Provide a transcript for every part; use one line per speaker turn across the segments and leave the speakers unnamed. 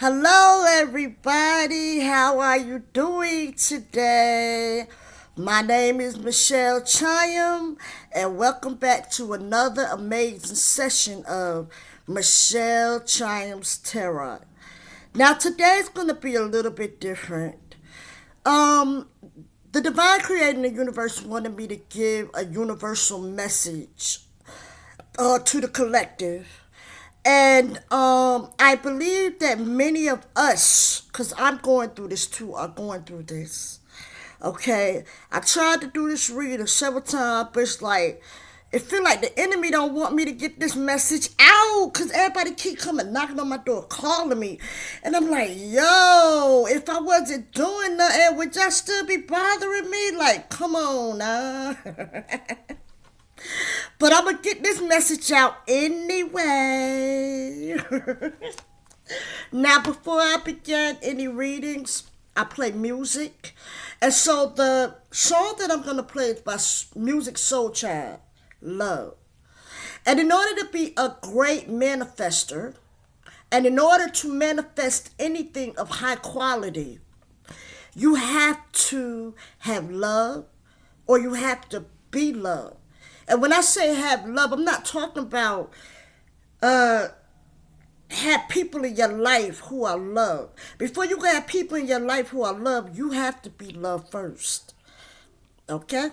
Hello, everybody. How are you doing today? My name is Michelle Chyam, and welcome back to another amazing session of Michelle Chyam's Tarot. Now, today's going to be a little bit different. Um, the Divine Creator in the universe wanted me to give a universal message to the collective. And I believe that many of us, because I'm going through this too, are going through this. Okay, I tried to do this reading several times, but it's like it feel like the enemy don't want me to get this message out, because everybody keep coming knocking on my door, calling me, and I'm like, yo, if I wasn't doing nothing, would y'all still be bothering me? Like, come on, nah. But I'm gonna get this message out anyway. Now, before I begin any readings, I play music. And so the song that I'm gonna play is by Music Soul Child, Love. And in order to be a great manifester, and in order to manifest anything of high quality, you have to have love, or you have to be loved. And when I say have love, I'm not talking about have people in your life who are loved. Before you can have people in your life who are loved, you have to be loved first. Okay?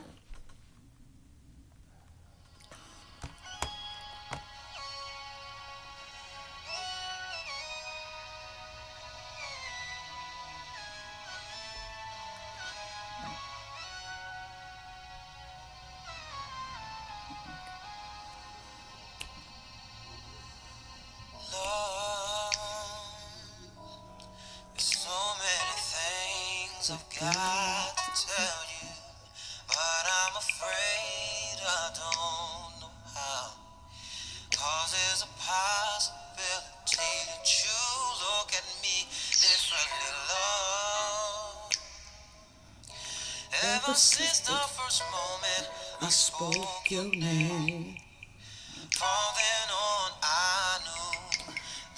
So many things I've got to tell you, but I'm afraid I don't know how. Cause there's a possibility that you look at me differently, love. Ever since the first moment I spoke your name, from then on I knew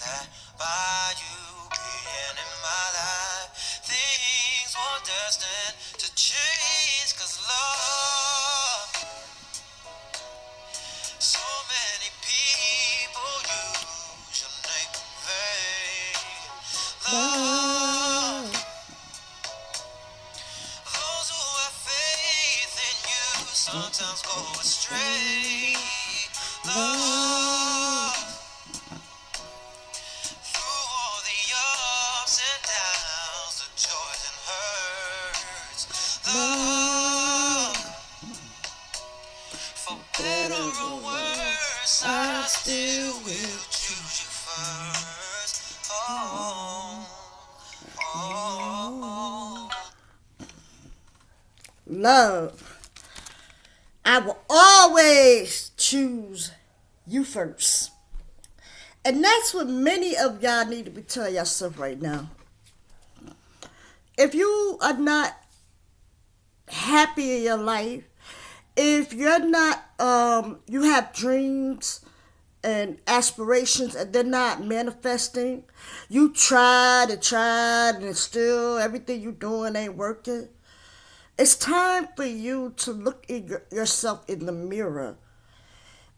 that by you being in my life, things were destined to change. Cause love, so many people use your name in vain. Love, those who have faith in you sometimes go astray. Love, through all the ups and downs, the joys and hurts. Love, for better or worse, I still will choose you first. Oh, oh, oh.
Love. I will always choose you first. And that's what many of y'all need to be telling yourself right now. If you are not happy in your life, if you're not, you have dreams and aspirations and they're not manifesting, you tried and tried and still everything you doing ain't working. It's time for you to look at yourself in the mirror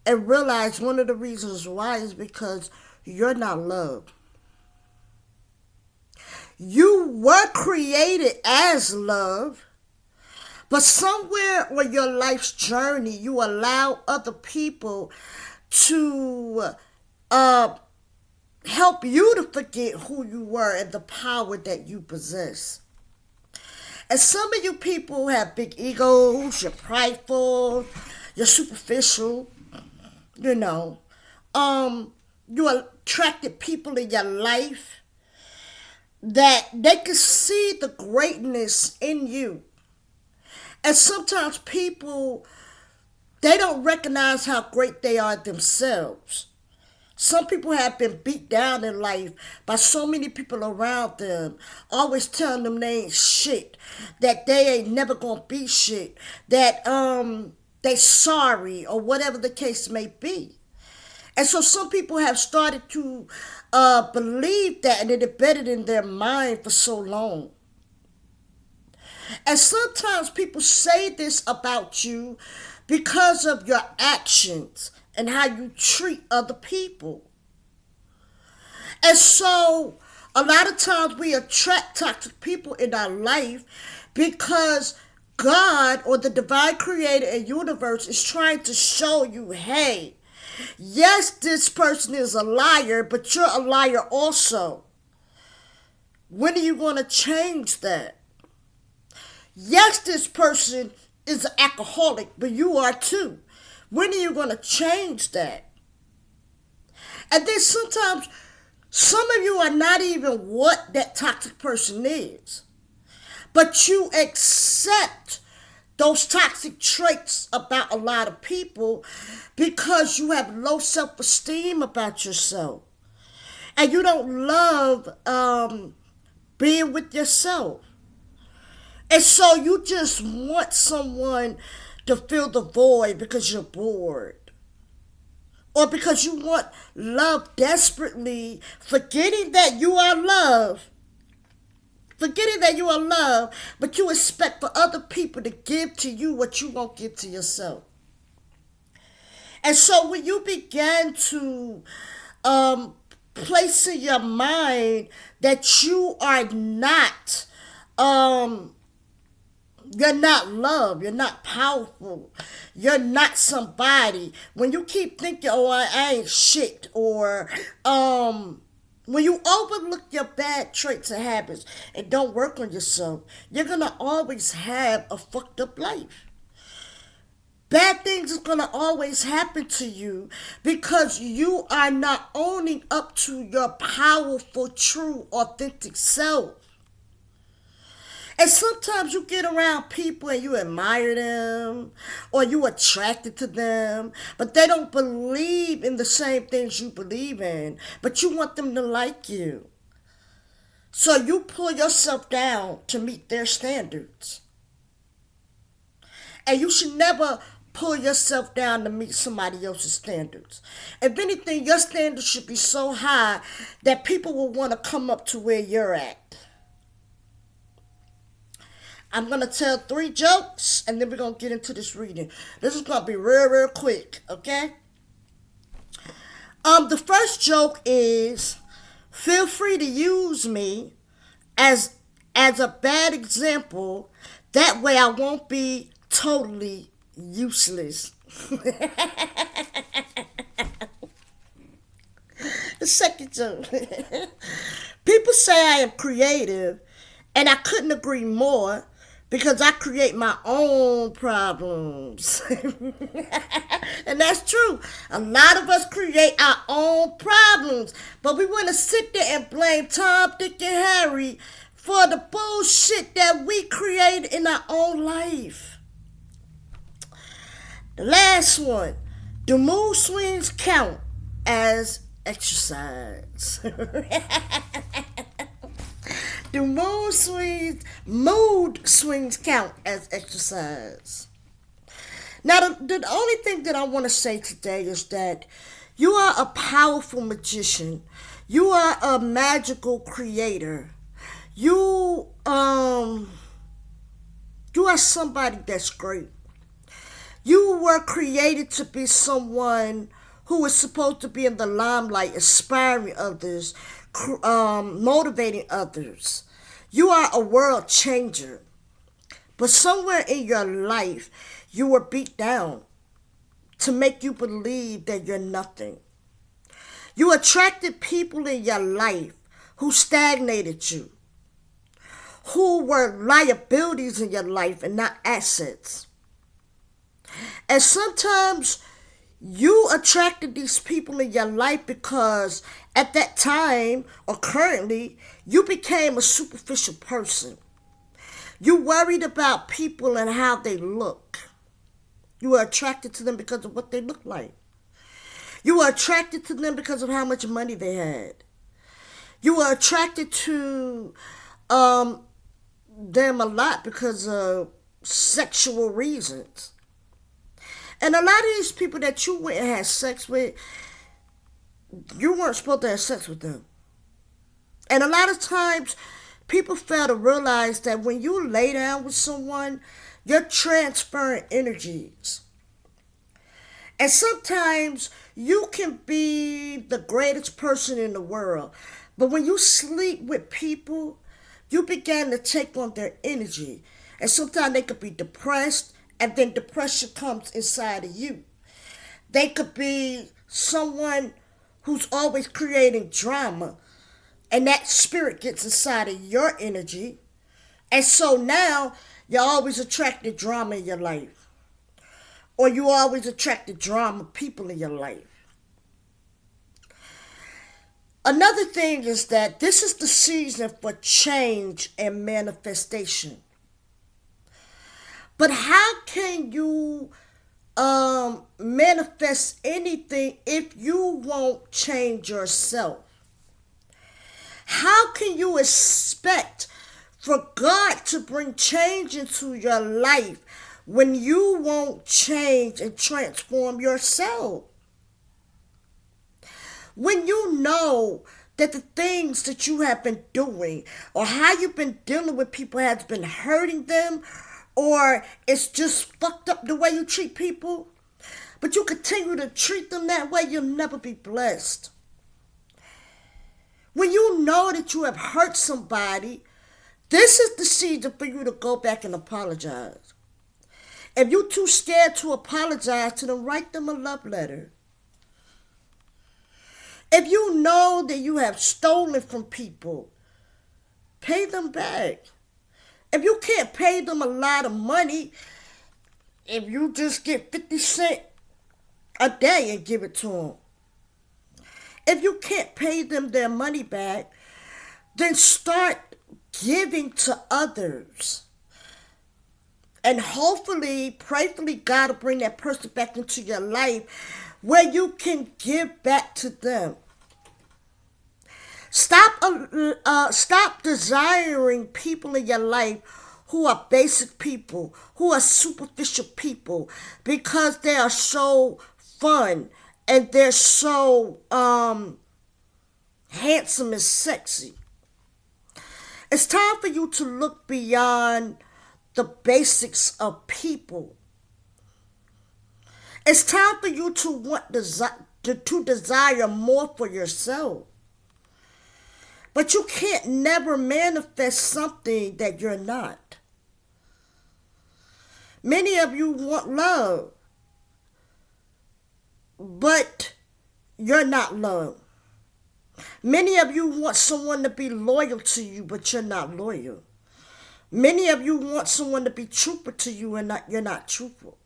and realize one of the reasons why is because you're not loved. You were created as love, but somewhere on your life's journey, you allow other people to help you to forget who you were and the power that you possess. And some of you people have big egos, you're prideful, you're superficial, you know. You attracted people in your life that they can see the greatness in you. And sometimes people, they don't recognize how great they are themselves. Some people have been beat down in life by so many people around them, always telling them they ain't shit, that they ain't never gonna be shit, that they sorry or whatever the case may be. And so some people have started to believed that and it embedded in their mind for so long. And sometimes people say this about you because of your actions and how you treat other people. And so a lot of times we attract toxic people in our life because God or the divine creator and universe is trying to show you, hey, yes, this person is a liar, but you're a liar also. When are you going to change that? Yes, this person is an alcoholic, but you are too. When are you going to change that? And then sometimes some of you are not even what that toxic person is, but you accept those toxic traits about a lot of people because you have low self-esteem about yourself. And you don't love being with yourself. And so you just want someone to fill the void because you're bored. Or because you want love desperately, forgetting that you are loved. Forgetting that you are loved, but you expect for other people to give to you what you won't give to yourself. And so when you begin to place in your mind that you are not, you're not loved, you're not powerful, you're not somebody. When you keep thinking, oh, I ain't shit, or when you overlook your bad traits and habits and don't work on yourself, you're going to always have a fucked up life. Bad things is going to always happen to you because you are not owning up to your powerful, true, authentic self. And sometimes you get around people and you admire them or you attracted to them, but they don't believe in the same things you believe in, but you want them to like you. So you pull yourself down to meet their standards. And you should never pull yourself down to meet somebody else's standards. If anything, your standards should be so high that people will want to come up to where you're at. I'm going to tell 3 jokes, and then we're going to get into this reading. This is going to be real quick, okay? The first joke is, feel free to use me as a bad example. That way I won't be totally useless. The second joke. People say I am creative, and I couldn't agree more. Because I create my own problems. And that's true. A lot of us create our own problems. But we want to sit there and blame Tom, Dick, and Harry for the bullshit that we create in our own life. The last one. Do mood swings count as exercise? Do mood swings count as exercise? Now, the only thing that I want to say today is that you are a powerful magician. You are a magical creator. You are somebody that's great. You were created to be someone who is supposed to be in the limelight, inspiring others, motivating others. You are a world changer. But somewhere in your life, you were beat down to make you believe that you're nothing. You attracted people in your life who stagnated you, who were liabilities in your life and not assets. And sometimes you attracted these people in your life because at that time or currently, you became a superficial person. You worried about people and how they look. You were attracted to them because of what they look like. You were attracted to them because of how much money they had. You were attracted to them a lot because of sexual reasons. And a lot of these people that you went and had sex with, you weren't supposed to have sex with them. And a lot of times, people fail to realize that when you lay down with someone, you're transferring energies. And sometimes you can be the greatest person in the world, but when you sleep with people, you begin to take on their energy. And sometimes they could be depressed, and then depression comes inside of you. They could be someone who's always creating drama, and that spirit gets inside of your energy. And so now you're always attracting drama in your life. Or you always attracted drama people in your life. Another thing is that this is the season for change and manifestation. But how can you manifest anything if you won't change yourself? How can you expect for God to bring change into your life when you won't change and transform yourself? When you know that the things that you have been doing or how you've been dealing with people has been hurting them, or it's just fucked up the way you treat people, but you continue to treat them that way, you'll never be blessed. When you know that you have hurt somebody, this is the season for you to go back and apologize. If you're too scared to apologize to them, write them a love letter. If you know that you have stolen from people, pay them back. If you can't pay them a lot of money, if you just get 50 cents a day and give it to them. If you can't pay them their money back, then start giving to others. And hopefully, prayerfully, God will bring that person back into your life where you can give back to them. Stop desiring people in your life who are basic people, who are superficial people, because they are so fun and they're so handsome and sexy. It's time for you to look beyond the basics of people. It's time for you to desire more for yourself. But you can't never manifest something that you're not. Many of you want love, but you're not love. Many of you want someone to be loyal to you, but you're not loyal. Many of you want someone to be truthful to you, and you're not truthful.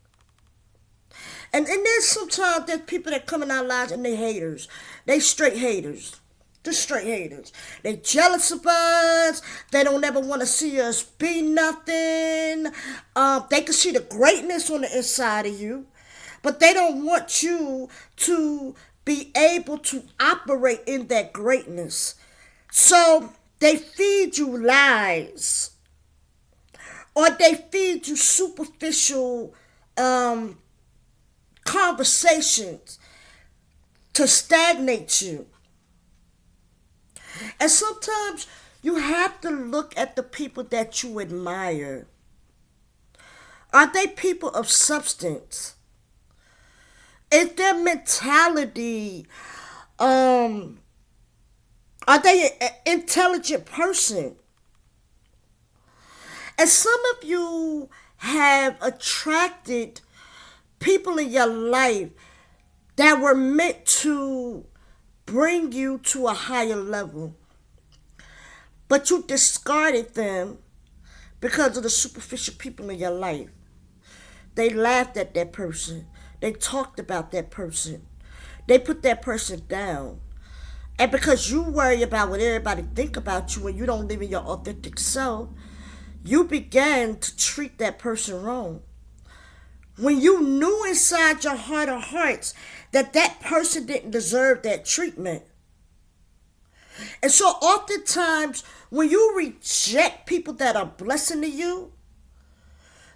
And there's sometimes there's people that come in our lives and they haters. They straight haters. They're straight haters. They jealous of us. They don't ever want to see us be nothing. They can see the greatness on the inside of you, but they don't want you to be able to operate in that greatness. So they feed you lies, or they feed you superficial conversations to stagnate you. And sometimes you have to look at the people that you admire. Are they people of substance? Is their mentality, are they an intelligent person? And some of you have attracted people in your life that were meant to bring you to a higher level. But you discarded them because of the superficial people in your life. They laughed at that person. They talked about that person. They put that person down. And because you worry about what everybody think about you and you don't live in your authentic self, you began to treat that person wrong. When you knew inside your heart of hearts that that person didn't deserve that treatment. And so oftentimes, when you reject people that are blessing to you,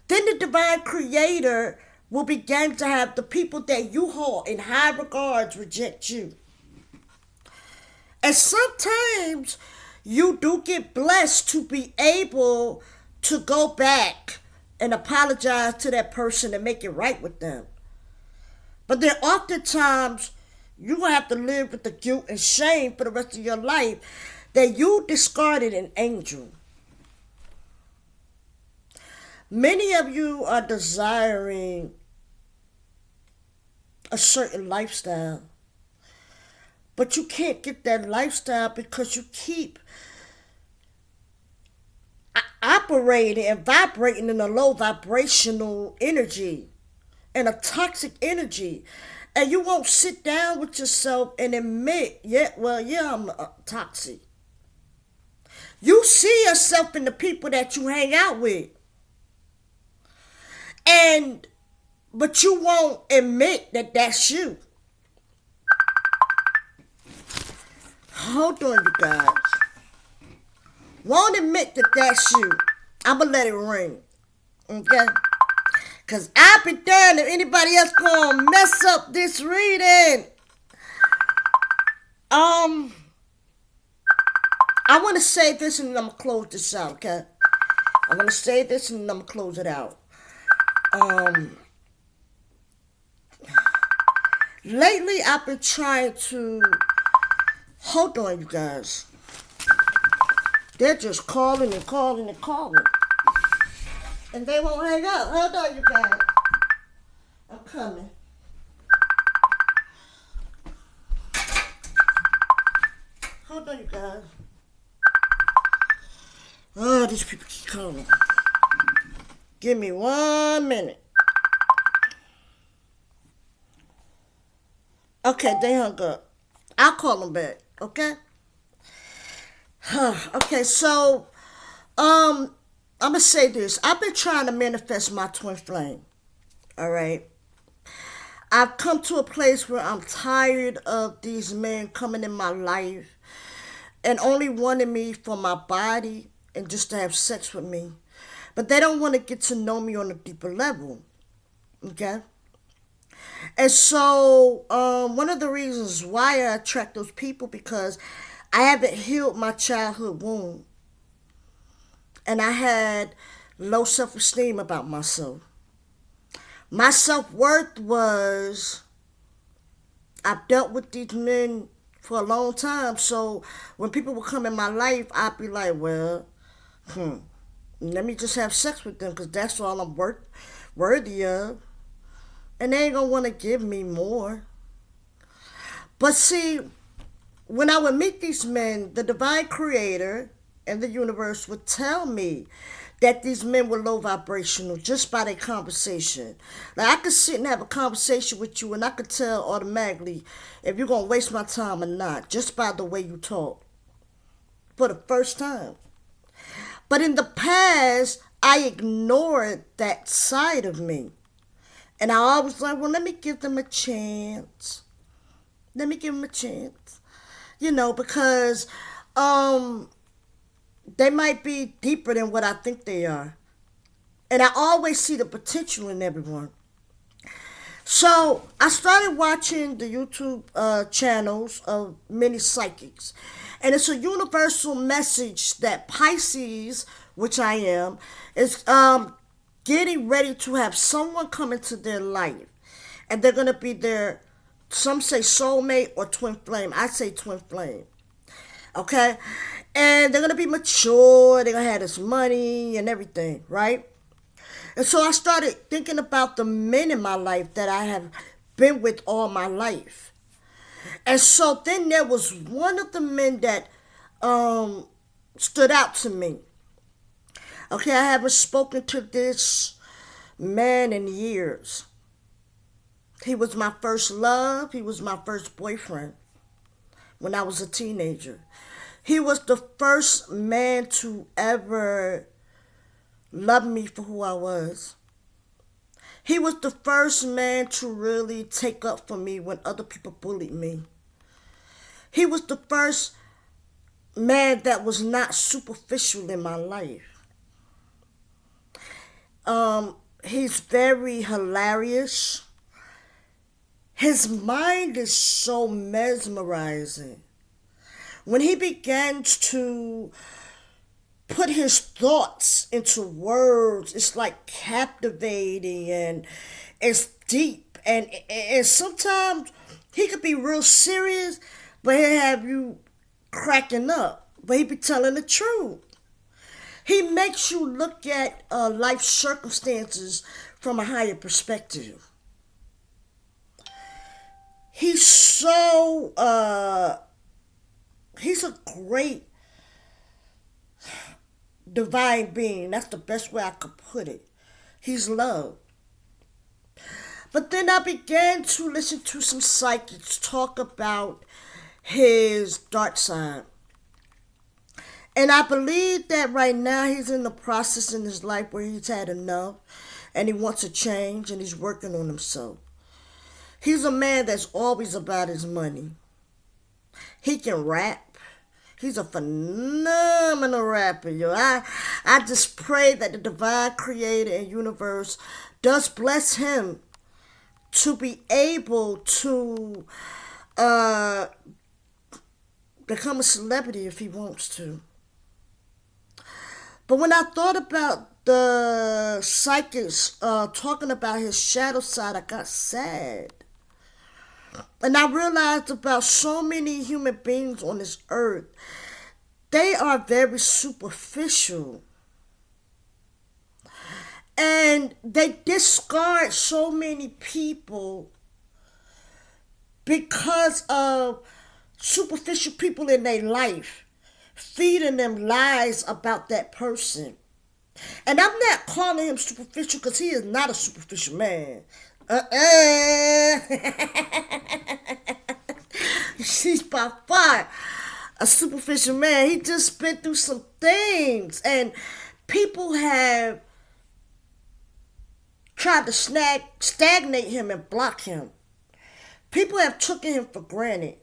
then the divine creator will begin to have the people that you hold in high regards reject you. And sometimes you do get blessed to be able to go back and apologize to that person and make it right with them. But then oftentimes you're going to have to live with the guilt and shame for the rest of your life that you discarded an angel. Many of you are desiring a certain lifestyle, but you can't get that lifestyle because you keep operating and vibrating in a low vibrational energy and a toxic energy. And you won't sit down with yourself and admit, I'm toxic. You see yourself in the people that you hang out with. But you won't admit that that's you. Hold on, you guys. Won't admit that that's you. I'm going to let it ring. Okay? Because I'll be damned if anybody else going to mess up this reading. I want to say this and I'm going to close this out, okay? I'm going to say this and I'm going to close it out. Lately, I've been trying to... Hold on, you guys. They're just calling and calling and calling. And they won't hang up. Hold on, you guys. I'm coming. Hold on, you guys. Oh, these people keep calling. Give me 1 minute. Okay, they hung up. I'll call them back, okay? Okay, so, I'm going to say this. I've been trying to manifest my twin flame, all right? I've come to a place where I'm tired of these men coming in my life and only wanting me for my body and just to have sex with me. But they don't want to get to know me on a deeper level, okay? And so, one of the reasons why I attract those people because I haven't healed my childhood wound. And I had low self-esteem about myself. My self-worth was, I've dealt with these men for a long time. So when people would come in my life, I'd be like, well, let me just have sex with them because that's all I'm worthy of. And they ain't going to want to give me more. But see, when I would meet these men, the divine creator and the universe would tell me that these men were low vibrational just by their conversation. Like I could sit and have a conversation with you and I could tell automatically if you're going to waste my time or not just by the way you talk for the first time. But in the past, I ignored that side of me. And I always like, well, let me give them a chance. Let me give them a chance. You know, because they might be deeper than what I think they are. And I always see the potential in everyone. So I started watching the YouTube channels of many psychics. And it's a universal message that Pisces, which I am, is getting ready to have someone come into their life. And they're going to be their, some say soulmate or twin flame. I say twin flame. Okay? And they're going to be mature. They're going to have this money and everything, right? And so I started thinking about the men in my life that I have been with all my life. And so then there was one of the men that stood out to me. Okay, I haven't spoken to this man in years. He was my first love. He was my first boyfriend when I was a teenager. He was the first man to ever love me for who I was. He was the first man to really take up for me when other people bullied me. He was the first man that was not superficial in my life. He's very hilarious. His mind is so mesmerizing. when he begins to put his thoughts into words, it's like captivating and it's deep. And sometimes he could be real serious, but he'll have you cracking up. But he be telling the truth. He makes you look at life circumstances from a higher perspective. He's he's a great divine being. That's the best way I could put it. He's love. But then I began to listen to some psychics talk about his dark side. And I believe that right now he's in the process in his life where he's had enough and he wants to change and he's working on himself. He's a man that's always about his money. He can rap. He's a phenomenal rapper, yo. I just pray that the divine creator and universe does bless him to be able to become a celebrity if he wants to. But when I thought about the psychics talking about his shadow side, I got sad. And I realized about so many human beings on this earth, they are very superficial. And they discard so many people because of superficial people in their life, feeding them lies about that person. And I'm not calling him superficial because he is not a superficial man. He's by far a superficial man. He just been through some things, and people have tried to stagnate him and block him. People have taken him for granted.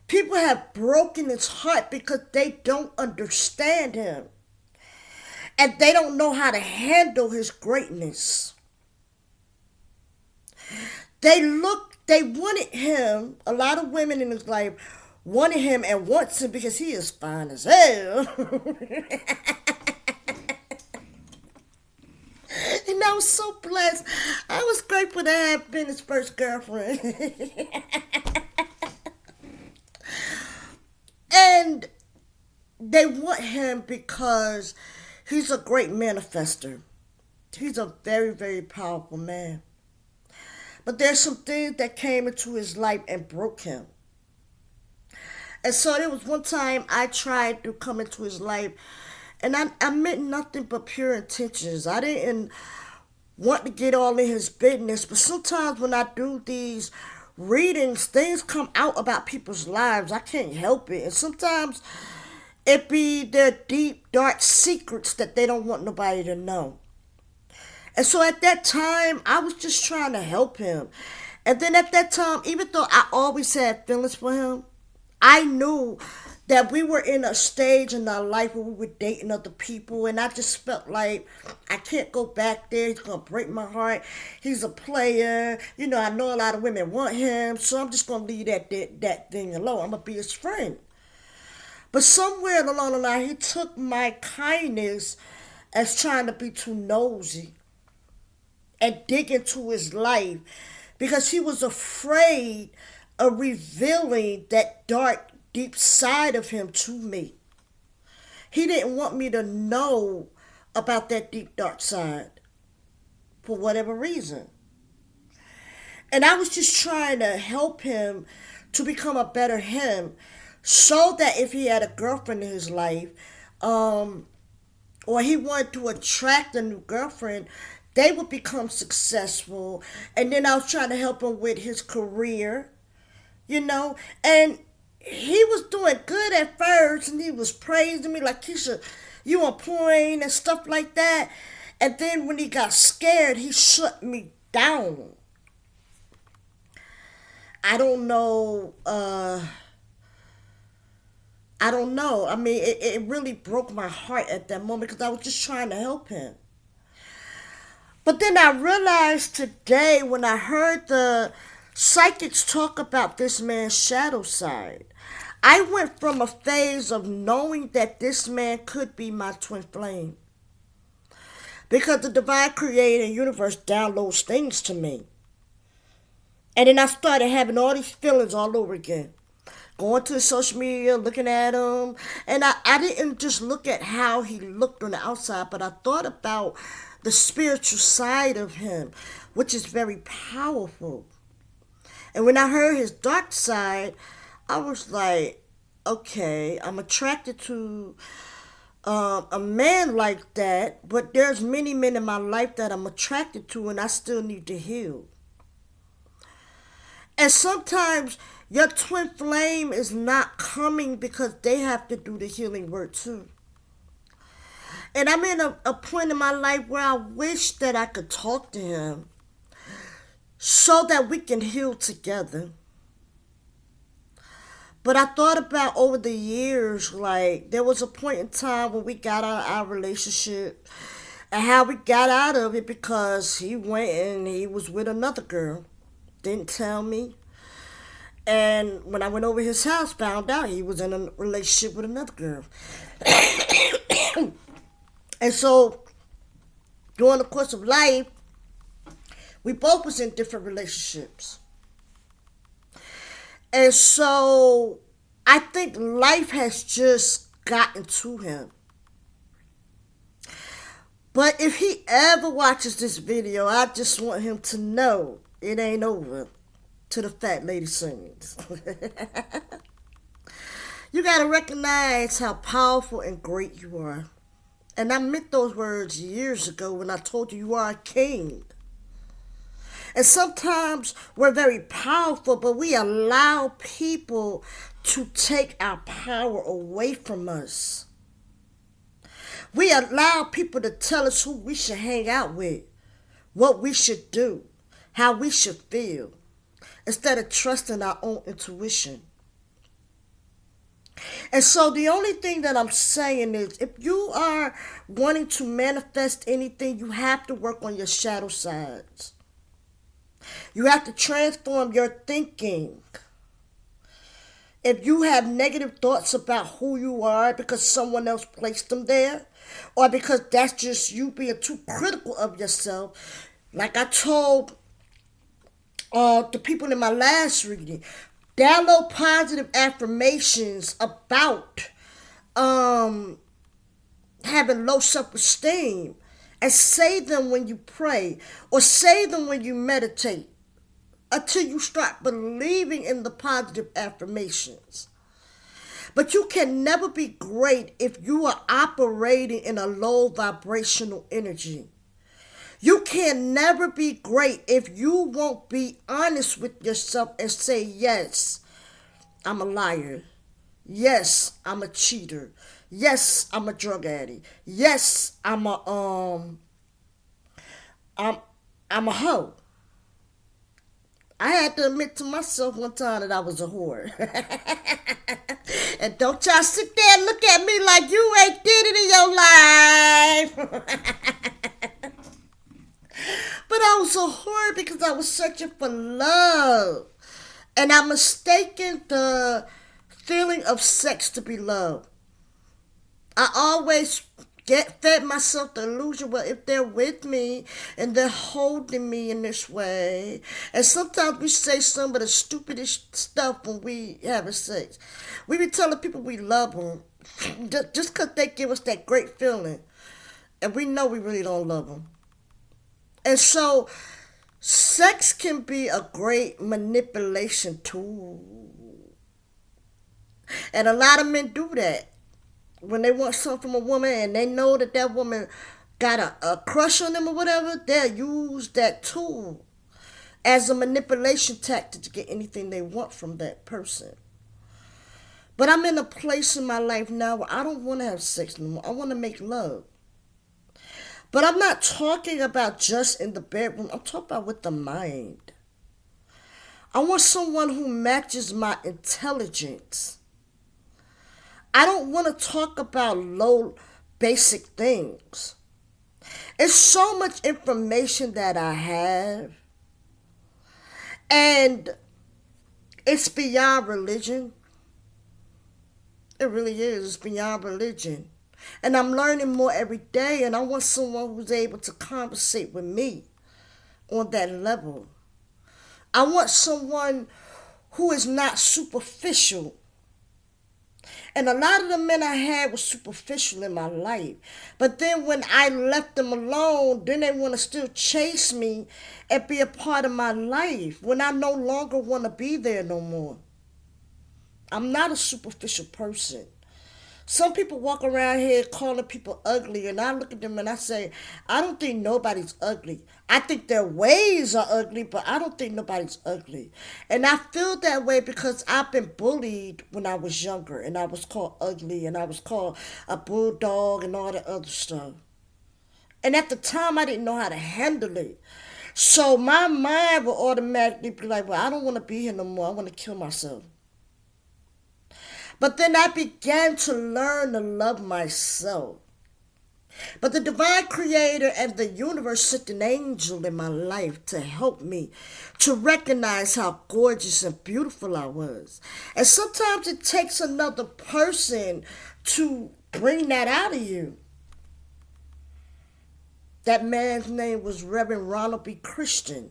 People have broken his heart because they don't understand him. And they don't know how to handle his greatness. They wanted him, a lot of women in his life wanted him and wants him because he is fine as hell. And I was so blessed. I was grateful to have been his first girlfriend. And they want him because he's a great manifester. He's a very, very powerful man. But there's some things that came into his life and broke him. And so there was one time I tried to come into his life, and I meant nothing but pure intentions. I didn't want to get all in his business, but sometimes when I do these readings, things come out about people's lives. I can't help it. And sometimes it be their deep, dark secrets that they don't want nobody to know. And so at that time, I was just trying to help him. And then at that time, even though I always had feelings for him, I knew that we were in a stage in our life where we were dating other people, and I just felt like I can't go back there. He's going to break my heart. He's a player. You know, I know a lot of women want him, so I'm just going to leave that thing alone. I'm going to be his friend. But somewhere along the line, he took my kindness as trying to be too nosy and dig into his life because he was afraid of revealing that dark, deep side of him to me. He didn't want me to know about that deep, dark side for whatever reason. And I was just trying to help him to become a better him so that if he had a girlfriend in his life, or he wanted to attract a new girlfriend, they would become successful. And then I was trying to help him with his career, you know, and he was doing good at first, and he was praising me like, Keisha, you on point and stuff like that. And then when he got scared, he shut me down. I don't know. I mean, it really broke my heart at that moment because I was just trying to help him. But then I realized today when I heard the psychics talk about this man's shadow side, I went from a phase of knowing that this man could be my twin flame. Because the divine creator universe downloads things to me. And then I started having all these feelings all over again. Going to social media, looking at him. And I didn't just look at how he looked on the outside, but I thought about the spiritual side of him, which is very powerful. And when I heard his dark side, I was like, okay, I'm attracted to a man like that, but there's many men in my life that I'm attracted to and I still need to heal. And sometimes your twin flame is not coming because they have to do the healing work too. And I'm in a point in my life where I wish that I could talk to him so that we can heal together. But I thought about over the years, like there was a point in time when we got out of our relationship and how we got out of it because he went and he was with another girl. Didn't tell me. And when I went over his house, found out he was in a relationship with another girl. And so during the course of life, we both was in different relationships. And so I think life has just gotten to him. But if he ever watches this video, I just want him to know it ain't over till the fat lady sings. You got to recognize how powerful and great you are. And I meant those words years ago when I told you are a king. And sometimes we're very powerful, but we allow people to take our power away from us. We allow people to tell us who we should hang out with, what we should do, how we should feel, instead of trusting our own intuition. And so the only thing that I'm saying is, if you are wanting to manifest anything, you have to work on your shadow sides. You have to transform your thinking. If you have negative thoughts about who you are because someone else placed them there, or because that's just you being too critical of yourself, like I told the people in my last reading, download positive affirmations about having low self-esteem and say them when you pray or say them when you meditate until you start believing in the positive affirmations. But you can never be great if you are operating in a low vibrational energy. You can never be great if you won't be honest with yourself and say, yes, I'm a liar. Yes, I'm a cheater. Yes, I'm a drug addict. Yes, I'm a hoe. I had to admit to myself one time that I was a whore. And don't y'all sit there and look at me like you ain't did it in your life. But I was a whore because I was searching for love. And I mistaken the feeling of sex to be love. I always fed myself the illusion, well, if they're with me and they're holding me in this way. And sometimes we say some of the stupidest stuff when we having sex. We be telling people we love them just because they give us that great feeling. And we know we really don't love them. And so sex can be a great manipulation tool. And a lot of men do that. When they want something from a woman and they know that that woman got a crush on them or whatever, they'll use that tool as a manipulation tactic to get anything they want from that person. But I'm in a place in my life now where I don't want to have sex anymore. I want to make love. But I'm not talking about just in the bedroom. I'm talking about with the mind. I want someone who matches my intelligence. I don't want to talk about low basic things. It's so much information that I have. And it's beyond religion. It really is. It's beyond religion. And I'm learning more every day, and I want someone who's able to conversate with me on that level. I want someone who is not superficial. And a lot of the men I had were superficial in my life. But then when I left them alone, then they want to still chase me and be a part of my life when I no longer want to be there no more. I'm not a superficial person. Some people walk around here calling people ugly, and I look at them and I say, I don't think nobody's ugly. I think their ways are ugly, but I don't think nobody's ugly. And I feel that way because I've been bullied when I was younger, and I was called ugly, and I was called a bulldog and all that other stuff. And at the time, I didn't know how to handle it. So my mind would automatically be like, well, I don't want to be here no more. I want to kill myself. But then I began to learn to love myself. But the divine creator and the universe sent an angel in my life to help me to recognize how gorgeous and beautiful I was. And sometimes it takes another person to bring that out of you. That man's name was Reverend Ronald B. Christian.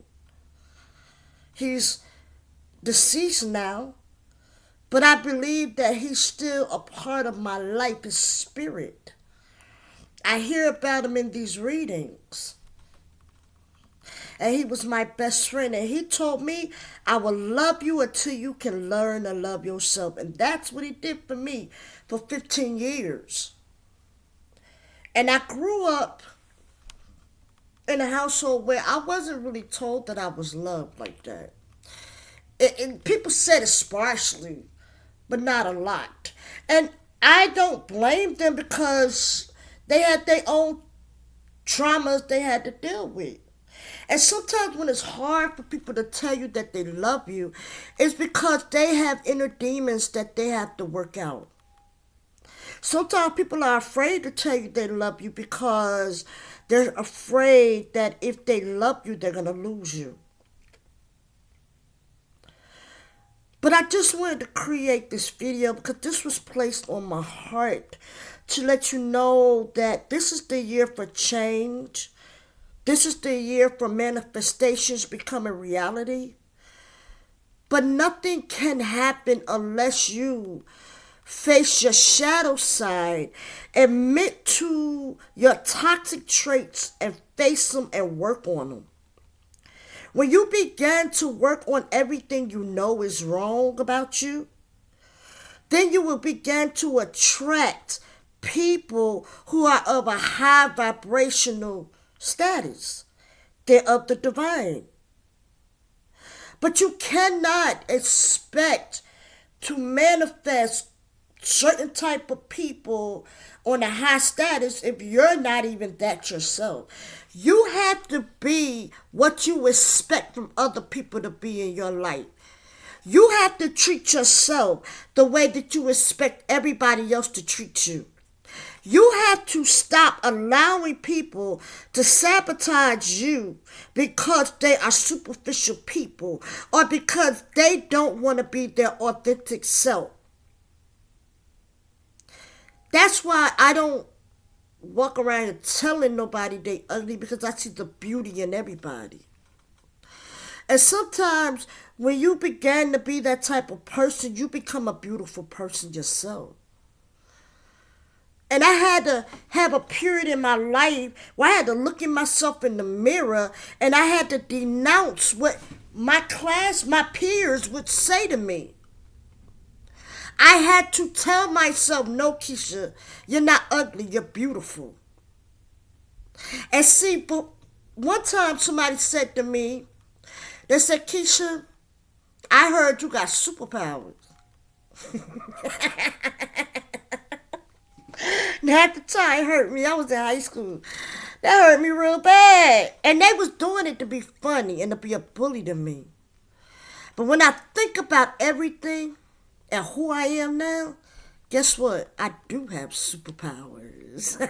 He's deceased now. But I believe that he's still a part of my life, his spirit. I hear about him in these readings. And he was my best friend. And he told me, I will love you until you can learn to love yourself. And that's what he did for me for 15 years. And I grew up in a household where I wasn't really told that I was loved like that. And people said it sparsely, but not a lot. And I don't blame them because they had their own traumas they had to deal with. And sometimes when it's hard for people to tell you that they love you, it's because they have inner demons that they have to work out. Sometimes people are afraid to tell you they love you because they're afraid that if they love you, they're going to lose you. But I just wanted to create this video because this was placed on my heart to let you know that this is the year for change. This is the year for manifestations becoming reality. But nothing can happen unless you face your shadow side, admit to your toxic traits, and face them and work on them. When you begin to work on everything you know is wrong about you, then you will begin to attract people who are of a high vibrational status. They're of the divine. But you cannot expect to manifest certain type of people on a high status if you're not even that yourself. You have to be what you expect from other people to be in your life. You have to treat yourself the way that you expect everybody else to treat you. You have to stop allowing people to sabotage you because they are superficial people or because they don't want to be their authentic self. That's why I don't walk around telling nobody they ugly, because I see the beauty in everybody. And sometimes when you begin to be that type of person, you become a beautiful person yourself. And I had to have a period in my life where I had to look at myself in the mirror and I had to denounce what my peers would say to me. I had to tell myself, no, Keisha, you're not ugly, you're beautiful. And see, but one time somebody said to me, they said, Keisha, I heard you got superpowers. And at the time, it hurt me. I was in high school. That hurt me real bad. And they was doing it to be funny and to be a bully to me. But when I think about everything and who I am now, guess what? I do have superpowers.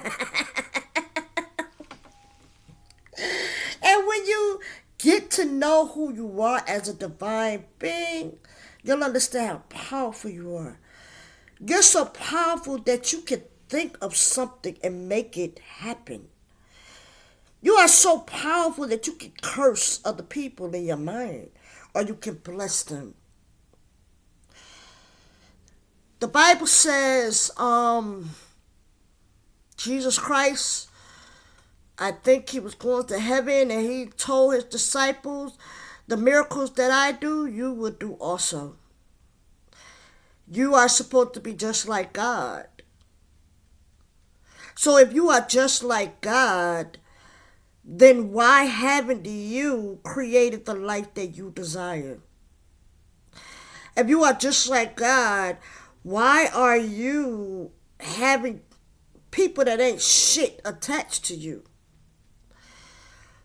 And when you get to know who you are as a divine being, you'll understand how powerful you are. You're so powerful that you can think of something and make it happen. You are so powerful that you can curse other people in your mind or you can bless them. The Bible says, Jesus Christ, I think he was going to heaven and he told his disciples, the miracles that I do, you will do also. You are supposed to be just like God. So if you are just like God, then why haven't you created the life that you desire? If you are just like God, why are you having people that ain't shit attached to you?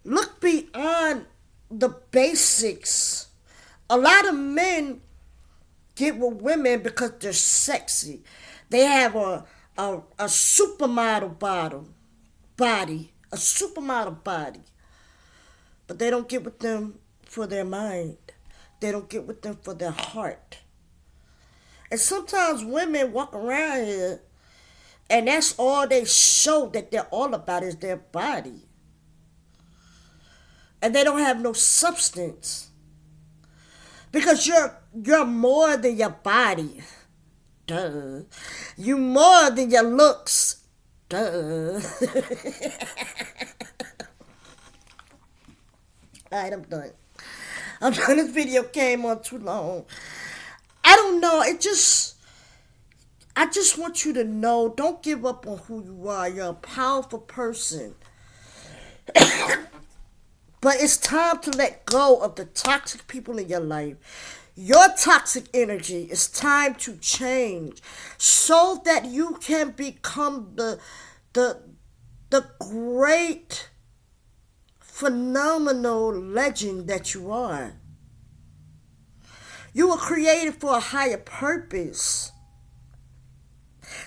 Look beyond the basics. A lot of men get with women because they're sexy. They have a supermodel body, a supermodel body. But they don't get with them for their mind. They don't get with them for their heart. And sometimes women walk around here and that's all they show that they're all about is their body. And they don't have no substance. Because you're more than your body. Duh. You more than your looks. Duh. Alright, I'm done. This video came on too long. I don't know. I just want you to know, don't give up on who you are. You're a powerful person. But it's time to let go of the toxic people in your life. Your toxic energy, it's time to change so that you can become the great, phenomenal legend that you are. You were created for a higher purpose.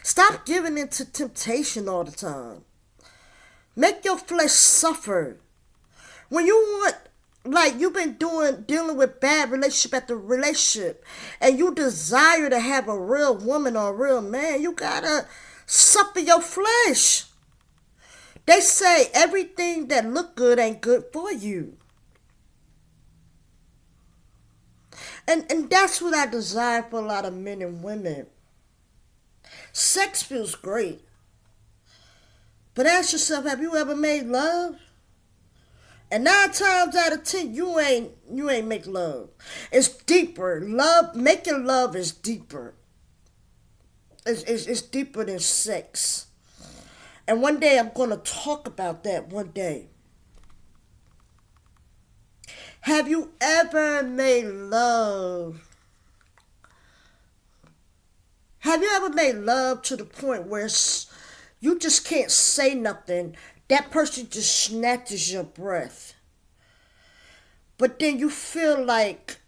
Stop giving in to temptation all the time. Make your flesh suffer. When you want, like you've been dealing with bad relationship after relationship, and you desire to have a real woman or a real man, you gotta suffer your flesh. They say everything that look good ain't good for you. And that's what I desire for a lot of men and women. Sex feels great. But ask yourself, have you ever made love? And 9 times out of 10, you ain't make love. It's deeper. Making love is deeper. It's deeper than sex. And one day I'm going to talk about that one day. Have you ever made love? Have you ever made love to the point where you just can't say nothing? That person just snatches your breath. But then you feel like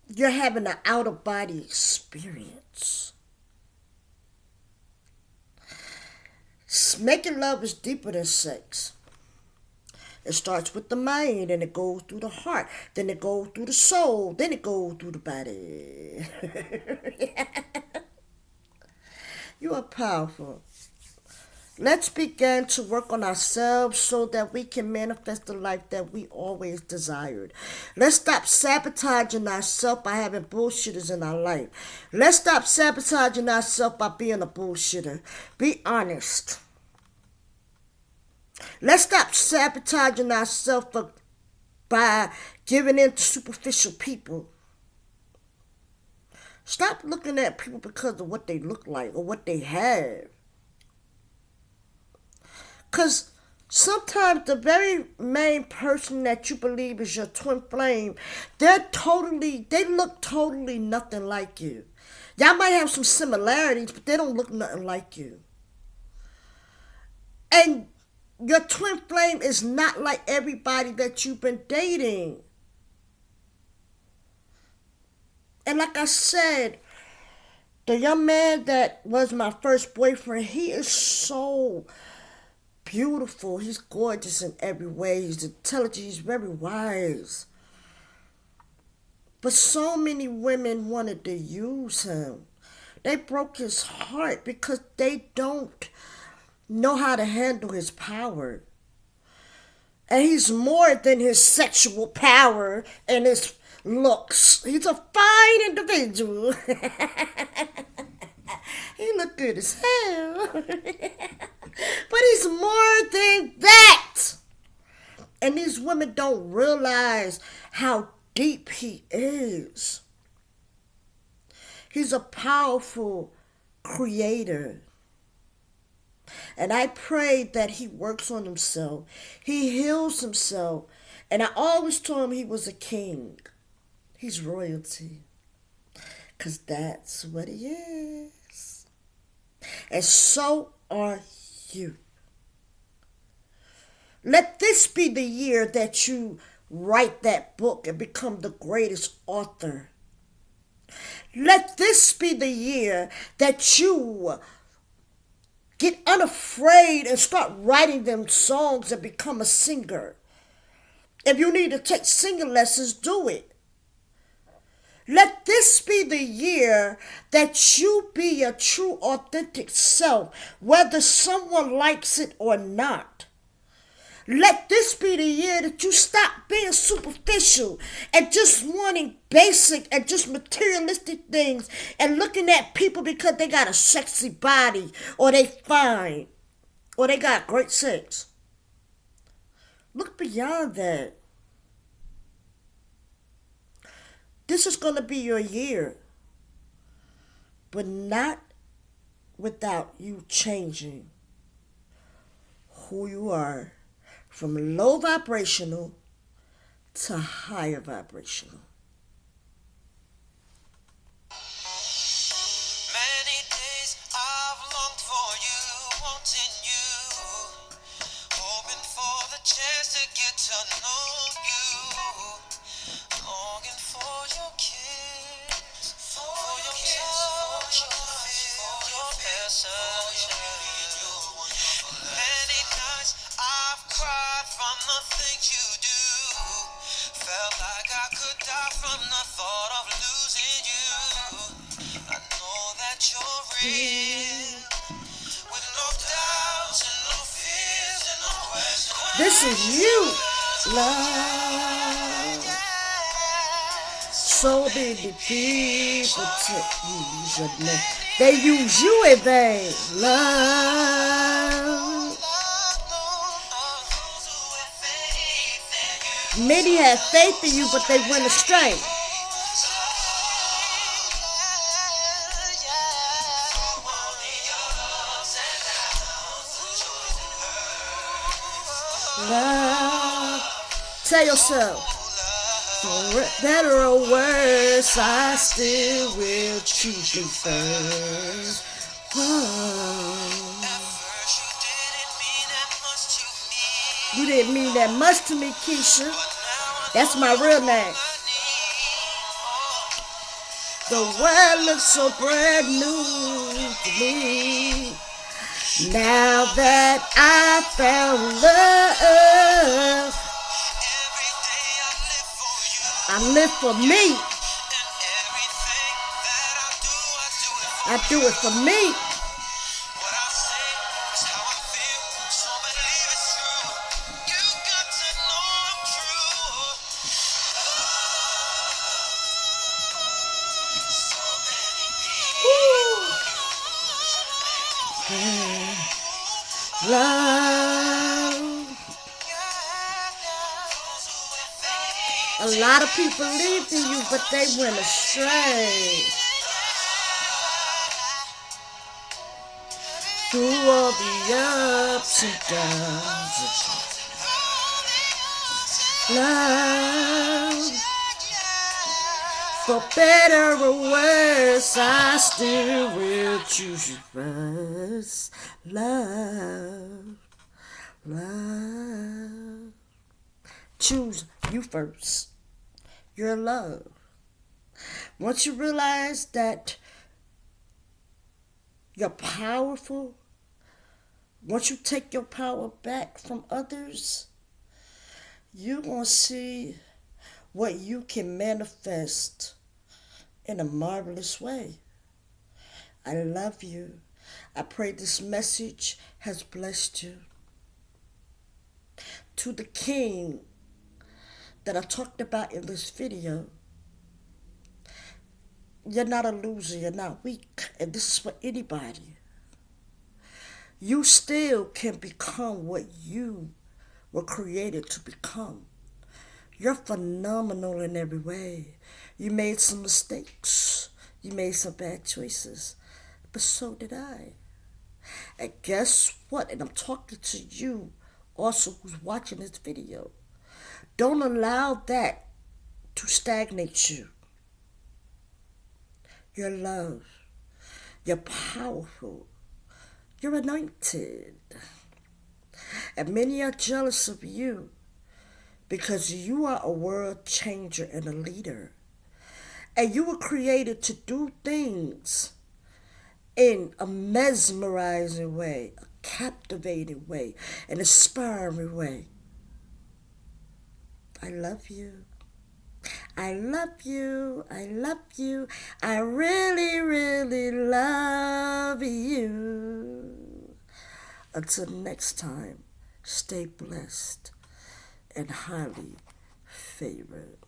you're having an out-of-body experience. Making love is deeper than sex. It starts with the mind, and it goes through the heart, then it goes through the soul, then it goes through the body. You are powerful. Let's begin to work on ourselves so that we can manifest the life that we always desired. Let's stop sabotaging ourselves by having bullshitters in our life. Let's stop sabotaging ourselves by being a bullshitter. Be honest. Let's stop sabotaging ourselves by giving in to superficial people. Stop looking at people because of what they look like or what they have. Because sometimes the very main person that you believe is your twin flame, they look totally nothing like you. Y'all might have some similarities, but they don't look nothing like you. And your twin flame is not like everybody that you've been dating. And like I said, the young man that was my first boyfriend, he is so beautiful. He's gorgeous in every way. He's intelligent. He's very wise. But so many women wanted to use him. They broke his heart because they don't know how to handle his power. And he's more than his sexual power and his looks. He's a fine individual. He look good as hell. But he's more than that. And these women don't realize how deep he is. He's a powerful creator. And I pray that he works on himself. He heals himself. And I always told him he was a king. He's royalty. Because that's what he is. And so are you. Let this be the year that you write that book and become the greatest author. Let this be the year that you get unafraid and start writing them songs and become a singer. If you need to take singing lessons, do it. Let this be the year that you be your true, authentic self, whether someone likes it or not. Let this be the year that you stop being superficial and just wanting basic and just materialistic things and looking at people because they got a sexy body or they fine or they got great sex. Look beyond that. This is going to be your year, but not without you changing who you are from low vibrational to higher vibrational.
Many days I've longed for you, wanting you, hoping for the chance to get to know you, longing for your kiss, for your touch, for your passion. Many nights I've cried from the things you do, felt like I could die from the thought of losing you. I know that you're real, with no doubts and no fears and no questions.
This is you, love. So many people use your name. They use you in vain, love. Many have faith in you, but they went astray. Love. Tell yourself, for better or worse, I still will choose you first. Whoa. You didn't mean that much to me, Keisha. That's my real name. The world looks so brand new to me. Now that I found love, I live for me. I do it for me. Love. A lot of people believed in you, but they went astray. Through all the ups and downs. Love. For better or worse, I still will choose you first. Love, love. Choose you first. Your love. Once you realize that you're powerful, once you take your power back from others, you're going to see what you can manifest in a marvelous way. I love you. I pray this message has blessed you. To the king that I talked about in this video, you're not a loser, you're not weak, and this is for anybody. You still can become what you were created to become. You're phenomenal in every way. You made some mistakes. You made some bad choices. But so did I. And guess what? And I'm talking to you also who's watching this video. Don't allow that to stagnate you. You're loved. You're powerful. You're anointed. And many are jealous of you because you are a world changer and a leader. And you were created to do things in a mesmerizing way, a captivating way, an inspiring way. I love you. I love you. I love you. I really, really love you. Until next time, stay blessed and highly favored.